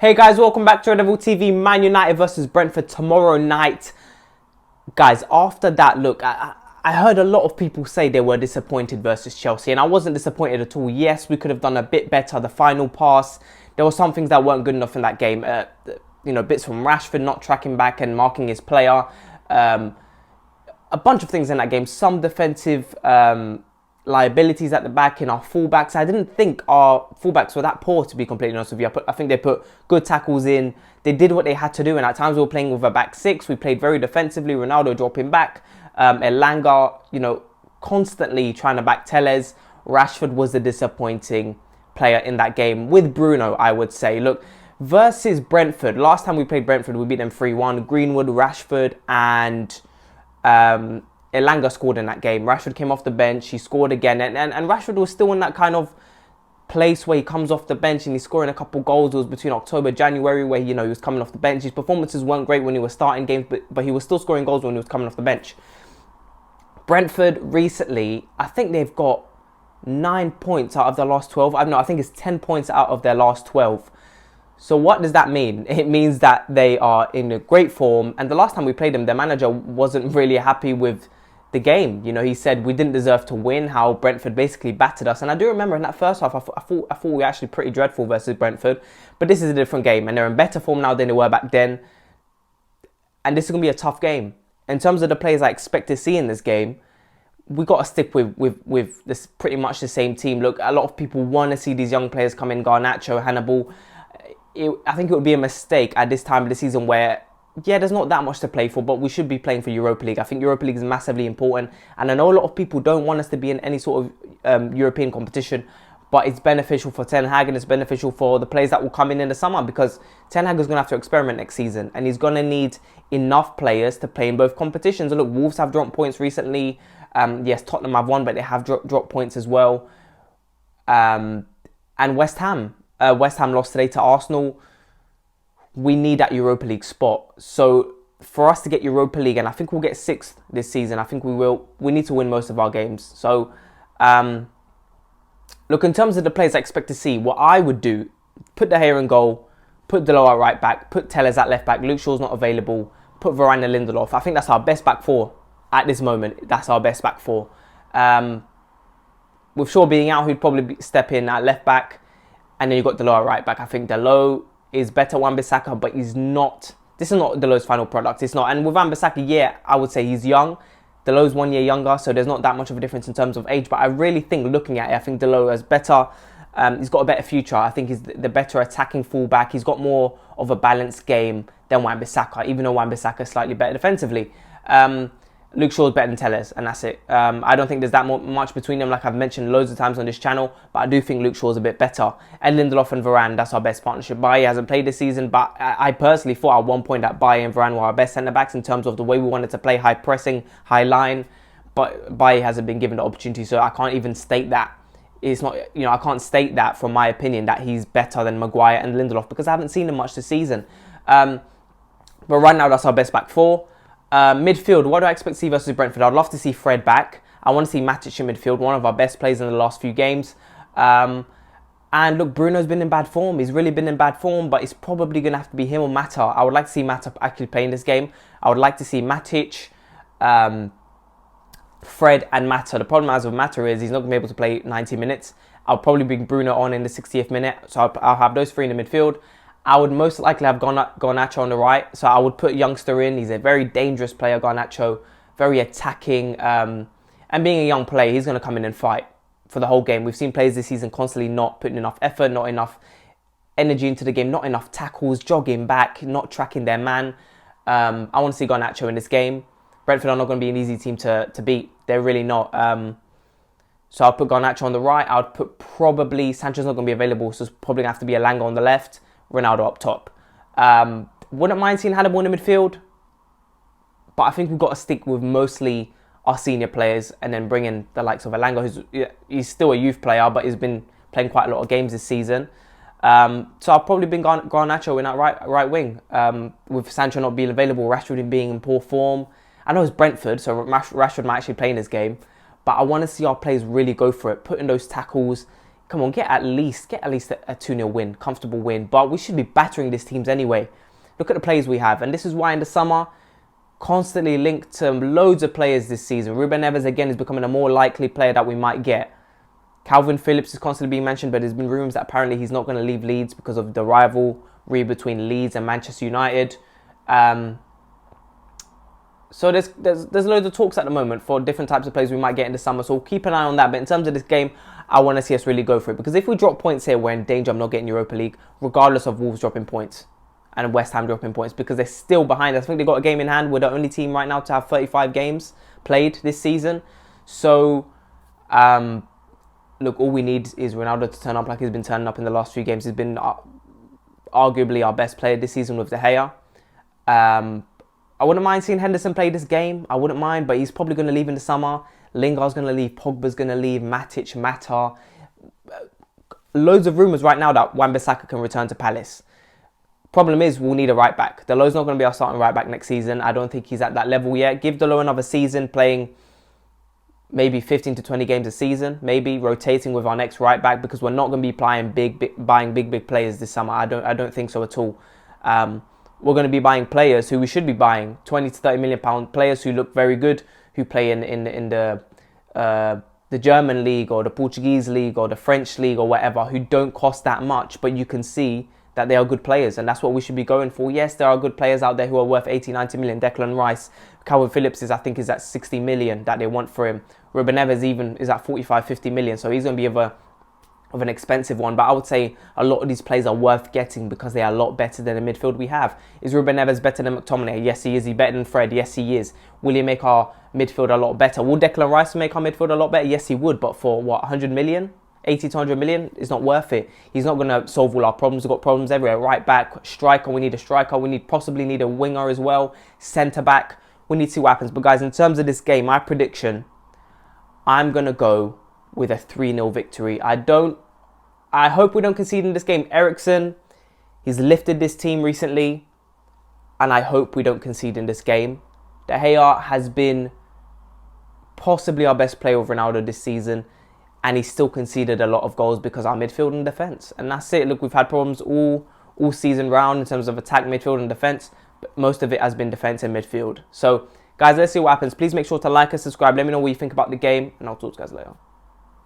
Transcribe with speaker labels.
Speaker 1: Hey guys, welcome back to Red Devil TV. Man United versus Brentford tomorrow night. Guys, after that, look, I heard a lot of people say they were disappointed versus Chelsea, and I wasn't disappointed at all. Yes, we could have done a bit better. The final pass, there were some things that weren't good enough in that game. Bits from Rashford not tracking back and marking his player. A bunch of things in that game. Some defensive liabilities at the back in our fullbacks. I didn't think our fullbacks were that poor, to be completely honest with you. I think they put good tackles in. They did what they had to do, and at times we were playing with a back six. We played very defensively. Ronaldo dropping back. Elanga, constantly trying to back Telles. Rashford was the disappointing player in that game with Bruno, I would say. Look, versus Brentford, last time we played Brentford, we beat them 3-1. Greenwood, Rashford, and Elanga scored in that game. Rashford came off the bench, he scored again, and Rashford was still in that kind of place where he comes off the bench and he's scoring a couple goals. It was between October, January, where he was coming off the bench. His performances weren't great when he was starting games, but he was still scoring goals when he was coming off the bench. Brentford recently, I think they've got 9 points out of their last 12. I think it's 10 points out of their last 12. So what does that mean? It means that they are in a great form. And the last time we played them, their manager wasn't really happy with the game. He said we didn't deserve to win, how Brentford basically battered us. And I do remember in that first half, I thought we were actually pretty dreadful versus Brentford. But this is a different game, and they're in better form now than they were back then. And this is going to be a tough game. In terms of the players I expect to see in this game, we got to stick with this pretty much the same team. Look, a lot of people want to see these young players come in, Garnacho, Hannibal. I think it would be a mistake at this time of the season where, there's not that much to play for, but we should be playing for Europa League. I think Europa League is massively important, and I know a lot of people don't want us to be in any sort of European competition, but it's beneficial for Ten Hag and it's beneficial for the players that will come in the summer, because Ten Hag is going to have to experiment next season, and he's going to need enough players to play in both competitions. And look, Wolves have dropped points recently. Yes, Tottenham have won, but they have dropped points as well. And West Ham. West Ham lost today to Arsenal. We need that Europa League spot. So for us to get Europa League, and I think we'll get 6th this season, I think we will. We need to win most of our games. So, look, in terms of the players I expect to see, what I would do, put De Gea in goal, put Delort at right back, put Telles at left back, Luke Shaw's not available, put Varane and Lindelof. I think that's our best back four at this moment. That's our best back four. With Shaw being out, he'd probably step in at left back. And then you've got Delort right back. I think Delort is better Wan-Bissaka, but he's not. This is not Delort's final product. It's not. And with Wan-Bissaka, I would say he's young. Delort's 1 year younger, so there's not that much of a difference in terms of age. But I really think, looking at it, I think Delort is better. He's got a better future. I think he's the better attacking fullback. He's got more of a balanced game than Wan-Bissaka, even though Wan-Bissaka is slightly better defensively. Luke Shaw's better than Telles, and that's it. I don't think there's that much between them, like I've mentioned loads of times on this channel, but I do think Luke Shaw's a bit better. And Lindelof and Varane, that's our best partnership. Bailly hasn't played this season, but I personally thought at one point that Bailly and Varane were our best centre-backs in terms of the way we wanted to play, high pressing, high line, but Bailly hasn't been given the opportunity, so I can't even state that. It's not, I can't state that from my opinion that he's better than Maguire and Lindelof, because I haven't seen him much this season. But right now, that's our best back four. Midfield, what do I expect to see versus Brentford? I'd love to see Fred back. I want to see Matic in midfield, one of our best players in the last few games. And look, Bruno's been in bad form. He's really been in bad form, but it's probably going to have to be him or Mata. I would like to see Mata actually playing this game. I would like to see Matic, Fred and Mata. The problem as with Mata is he's not going to be able to play 90 minutes. I'll probably bring Bruno on in the 60th minute. So I'll have those three in the midfield. I would most likely have Garnacho on the right. So I would put youngster in. He's a very dangerous player, Garnacho. Very attacking. And being a young player, he's going to come in and fight for the whole game. We've seen players this season constantly not putting enough effort, not enough energy into the game, not enough tackles, jogging back, not tracking their man. I want to see Garnacho in this game. Brentford are not going to be an easy team to beat. They're really not. So I'll put Garnacho on the right. I would put probably... Sancho's not going to be available, so it's probably going to have to be Elanga on the left. Ronaldo up top. Wouldn't mind seeing Hannibal in the midfield, but I think we've got to stick with mostly our senior players and then bring in the likes of Elanga, he's still a youth player, but he's been playing quite a lot of games this season. So I'll probably bring Garnacho in that right wing, with Sancho not being available, Rashford being in poor form. I know it's Brentford, so Rashford might actually play in this game, but I want to see our players really go for it, put in those tackles, come on, get at least a 2-0 win, comfortable win. But we should be battering these teams anyway. Look at the players we have. And this is why in the summer, constantly linked to loads of players this season. Ruben Neves, again, is becoming a more likely player that we might get. Calvin Phillips is constantly being mentioned, but there's been rumours that apparently he's not going to leave Leeds because of the rivalry between Leeds and Manchester United. So there's loads of talks at the moment for different types of players we might get in the summer. So we'll keep an eye on that. But in terms of this game, I want to see us really go for it. Because if we drop points here, we're in danger of not getting Europa League, regardless of Wolves dropping points and West Ham dropping points, because they're still behind us. I think they've got a game in hand. We're the only team right now to have 35 games played this season. So, look, all we need is Ronaldo to turn up like he's been turning up in the last few games. He's been arguably our best player this season with De Gea. I wouldn't mind seeing Henderson play this game. I wouldn't mind, but he's probably going to leave in the summer. Lingard's going to leave. Pogba's going to leave. Matic, Mata. Loads of rumours right now that Wan-Bissaka can return to Palace. Problem is, we'll need a right back. Dalot's not going to be our starting right back next season. I don't think he's at that level yet. Give Dalot another season playing maybe 15 to 20 games a season. Maybe rotating with our next right back, because we're not going to be buying big players this summer. I don't think so at all. We're going to be buying players who we should be buying, 20 to 30 million pound players who look very good, who play in the German league or the Portuguese league or the French league or whatever, who don't cost that much, but you can see that they are good players, and that's what we should be going for. Yes, there are good players out there who are worth 80, 90 million. Declan Rice, Calvin Phillips I think is at 60 million that they want for him. Ruben Neves even is at 45, 50 million, so he's going to be of an expensive one. But I would say a lot of these players are worth getting because they are a lot better than the midfield we have. Is Ruben Neves better than McTominay? Yes, he is. He better than Fred? Yes, he is. Will he make our midfield a lot better? Will Declan Rice make our midfield a lot better? Yes, he would. But for what, 100 million? 80 to 100 million is not worth it. He's not going to solve all our problems. We've got problems everywhere. Right back, striker, we need a striker. We possibly need a winger as well. Centre back. We need to see what happens. But guys, in terms of this game, my prediction, I'm going to go with a 3-0 victory. I hope we don't concede in this game. Eriksen, he's lifted this team recently, and I hope we don't concede in this game. De Gea has been possibly our best player with Ronaldo this season, and he's still conceded a lot of goals because our midfield and defence. And that's it. Look, we've had problems all season round in terms of attack, midfield and defence, but most of it has been defence and midfield. So, guys, let's see what happens. Please make sure to like and subscribe. Let me know what you think about the game, and I'll talk to you guys later.